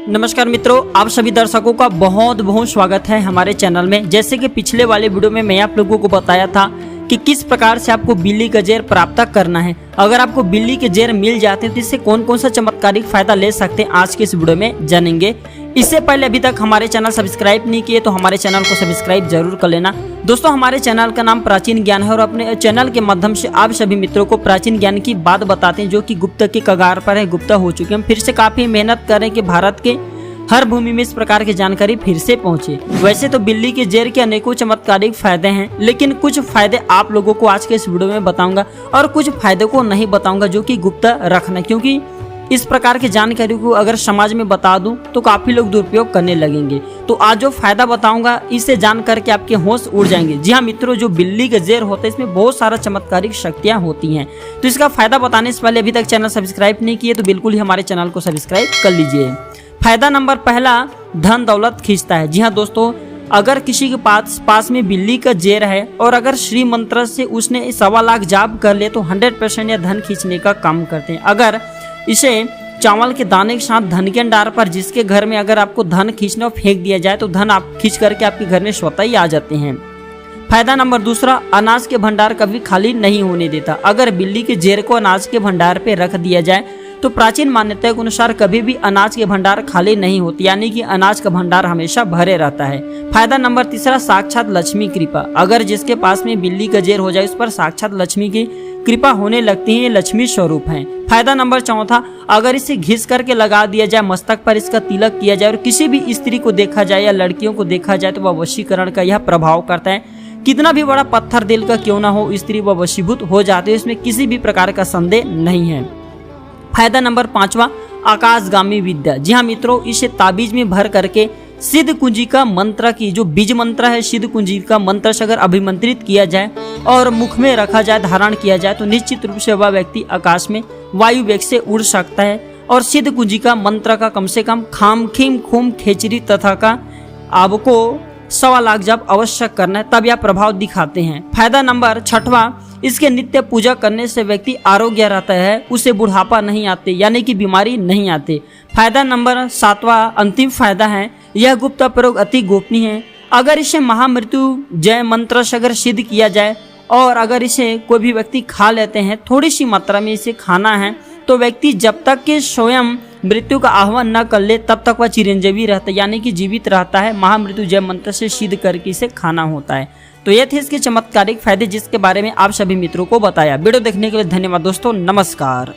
नमस्कार मित्रों, आप सभी दर्शकों का बहुत बहुत स्वागत है हमारे चैनल में। जैसे कि पिछले वाले वीडियो में मैं आप लोगों को बताया था कि किस प्रकार से आपको बिल्ली का जेर प्राप्त करना है। अगर आपको बिल्ली के जेर मिल जाते हैं तो इससे कौन कौन सा चमत्कारिक फायदा ले सकते हैं, आज के इस वीडियो में जानेंगे। इससे पहले अभी तक हमारे चैनल सब्सक्राइब नहीं किए तो हमारे चैनल को सब्सक्राइब जरूर कर लेना। दोस्तों, हमारे चैनल का नाम प्राचीन ज्ञान है और अपने चैनल के माध्यम से आप सभी मित्रों को प्राचीन ज्ञान की बात बताते हैं जो कि गुप्त के कगार पर है, गुप्त हो चुके हैं। फिर से काफी मेहनत करें कि भारत के हर भूमि में इस प्रकार की जानकारी फिर से पहुंचे। वैसे तो बिल्ली के जेर के अनेकों चमत्कारिक फायदे हैं, लेकिन कुछ फायदे आप लोगों को आज के इस वीडियो में बताऊंगा और कुछ फायदों को नहीं बताऊंगा जो कि गुप्त रखना, क्योंकि इस प्रकार की जानकारी को अगर समाज में बता दूं तो काफी लोग दुरुपयोग करने लगेंगे। तो आज जो फायदा बताऊंगा इसे जान करके आपके होश उड़ जाएंगे। जी हाँ मित्रों, जो बिल्ली का जेर होता है इसमें बहुत सारा चमत्कारिक शक्तियां होती हैं। तो इसका फायदा बताने से पहले अभी तक चैनल सब्सक्राइब नहीं किए तो बिल्कुल ही हमारे चैनल को सब्सक्राइब कर लीजिए। फायदा नंबर पहला, धन दौलत खींचता है। जी हाँ दोस्तों, अगर किसी के पास में बिल्ली का जेर है और अगर श्री मंत्र से उसने 1.25 लाख जाप कर ले तो 100% यह धन खींचने का काम करते हैं। अगर इसे चावल के दाने के साथ धन के अंडार पर जिसके घर में अगर आपको धन खींचना और फेंक दिया जाए तो धन आप खींच करके आपके घर में स्वतः ही आ जाते हैं। फायदा नंबर दूसरा, अनाज के भंडार कभी खाली नहीं होने देता। अगर बिल्ली के जेर को अनाज के भंडार पे रख दिया जाए तो प्राचीन मान्यता के अनुसार कभी भी अनाज के भंडार खाली नहीं होते, यानी कि अनाज का भंडार हमेशा भरे रहता है। फायदा नंबर तीसरा, साक्षात लक्ष्मी कृपा। अगर जिसके पास में बिल्ली का जेर हो जाए उस पर साक्षात लक्ष्मी की कृपा होने लगती है, लक्ष्मी स्वरूप है। फायदा नंबर चौथा, अगर इसे घिस करके लगा दिया जाए, मस्तक पर इसका तिलक किया जाए और किसी भी स्त्री को देखा जाए या लड़कियों को देखा जाए तो वह वशीकरण का यह प्रभाव करता है। कितना भी बड़ा पत्थर दिल का क्यों ना हो, स्त्री व वशीभूत हो जाते हैं, इसमें किसी भी प्रकार का संदेह नहीं है। फायदा नंबर पांचवा, आकाशगामी विद्या। जी हाँ मित्रों, इसे ताबीज में भर करके सिद्ध कुंजी का मंत्र की जो बीज मंत्र है, सिद्ध कुंजी का मंत्र से अगर अभिमंत्रित किया जाए और मुख में रखा जाए, धारण किया जाए तो निश्चित रूप से वह व्यक्ति आकाश में वायु वेग से उड़ सकता है। और सिद्ध कुंजी का मंत्र का कम से कम खाम खीम खूम खेचरी तथा का आपको 1.25 लाख जप अवश्य करना है, तब यह प्रभाव दिखाते हैं। फायदा नंबर छठवां, इसके नित्य पूजा करने से व्यक्ति आरोग्य रहता है, उसे बुढ़ापा नहीं आते, यानी कि बीमारी नहीं आते। फायदा नंबर सातवां, अंतिम फायदा है, यह गुप्त प्रयोग अति गोपनीय है। अगर इसे महामृत्यु जय मंत्र से अगर सिद्ध किया जाए और अगर इसे कोई भी व्यक्ति खा लेते हैं, थोड़ी सी मात्रा में इसे खाना है, तो व्यक्ति जब तक कि स्वयं मृत्यु का आह्वान न कर ले तब तक वह चिरंजीवी रहता है, यानी कि जीवित रहता है। महामृत्यु जय मंत्र से सिद्ध करके इसे खाना होता है। तो ये थे इसके चमत्कारिक फायदे जिसके बारे में आप सभी मित्रों को बताया। वीडियो देखने के लिए धन्यवाद दोस्तों, नमस्कार।